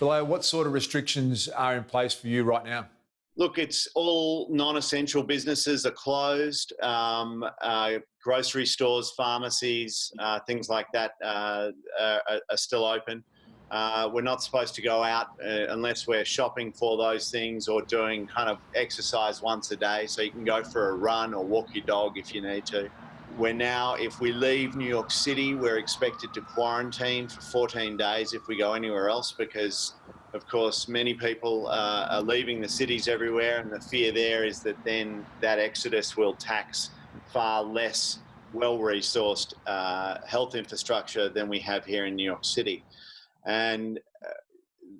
Below, what sort of restrictions are in place for you right now? Look, it's all non-essential businesses are closed. Grocery stores, pharmacies, things like that are still open. We're not supposed to go out unless we're shopping for those things or doing kind of exercise once a day. So you can go for a run or walk your dog if you need to. We're now, if we leave New York City, we're expected to quarantine for 14 days if we go anywhere else because, of course, many people are leaving the cities everywhere, and the fear there is that then that exodus will tax far less well-resourced health infrastructure than we have here in New York City. And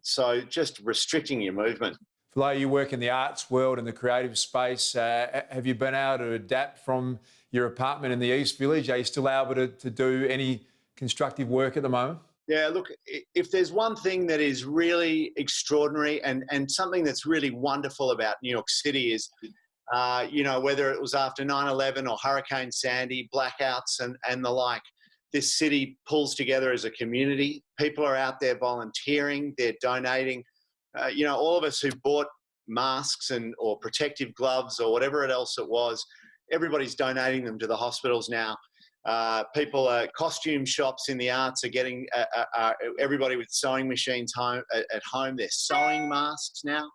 so just restricting your movement. Below, you work in the arts world and the creative space. Have you been able to adapt from your apartment in the East Village? Are you still able to do any constructive work at the moment? Yeah, look, if there's one thing that is really extraordinary and something that's really wonderful about New York City is, whether it was after 9/11 or Hurricane Sandy, blackouts and the like, this city pulls together as a community. People are out there volunteering, they're donating. All of us who bought masks or protective gloves or whatever else it was, everybody's donating them to the hospitals now. Costume shops in the arts are getting everybody with sewing machines at home. They're sewing masks now.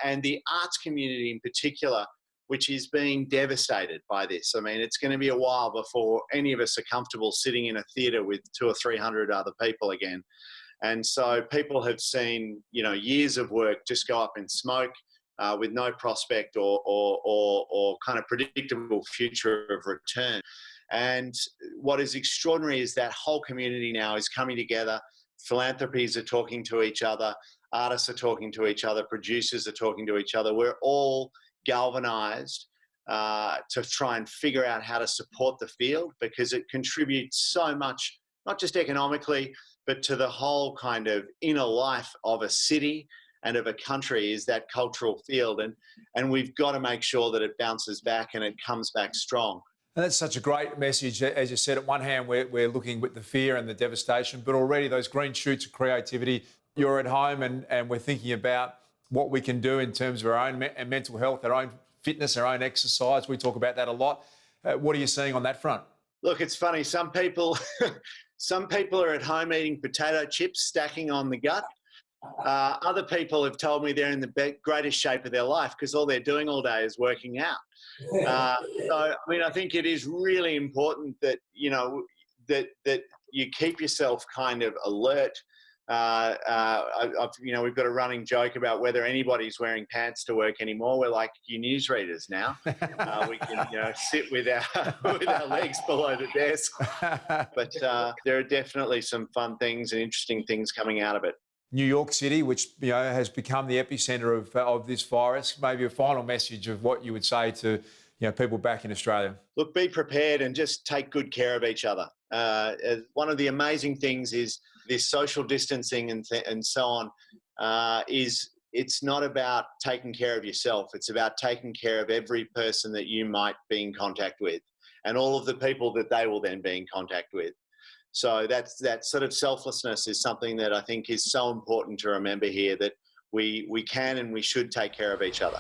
And the arts community in particular, which is being devastated by this. I mean, it's going to be a while before any of us are comfortable sitting in a theatre with 200 or 300 other people again. And so people have seen, years of work just go up in smoke with no prospect or kind of predictable future of return. And what is extraordinary is that whole community now is coming together. Philanthropies are talking to each other. Artists are talking to each other. Producers are talking to each other. We're all galvanized to try and figure out how to support the field because it contributes so much, not just economically, but to the whole kind of inner life of a city and of a country is that cultural field. And we've got to make sure that it bounces back and it comes back strong. And that's such a great message. As you said, at one hand, we're looking with the fear and the devastation, but already those green shoots of creativity. You're at home and we're thinking about what we can do in terms of our own mental health, our own fitness, our own exercise. We talk about that a lot. What are you seeing on that front? Look, it's funny. Some people are at home eating potato chips, stacking on the gut. Other people have told me they're in the greatest shape of their life because all they're doing all day is working out. I think it is really important that, that you keep yourself kind of alert. We've got a running joke about whether anybody's wearing pants to work anymore. We're like you newsreaders now. We can, sit with our legs below the desk. But there are definitely some fun things and interesting things coming out of it. New York City, which has become the epicentre of this virus. Maybe a final message of what you would say to people back in Australia. Look, be prepared and just take good care of each other. One of the amazing things is this social distancing and so on. It's not about taking care of yourself. It's about taking care of every person that you might be in contact with, and all of the people that they will then be in contact with. So that sort of selflessness is something that I think is so important to remember here, that we can and we should take care of each other.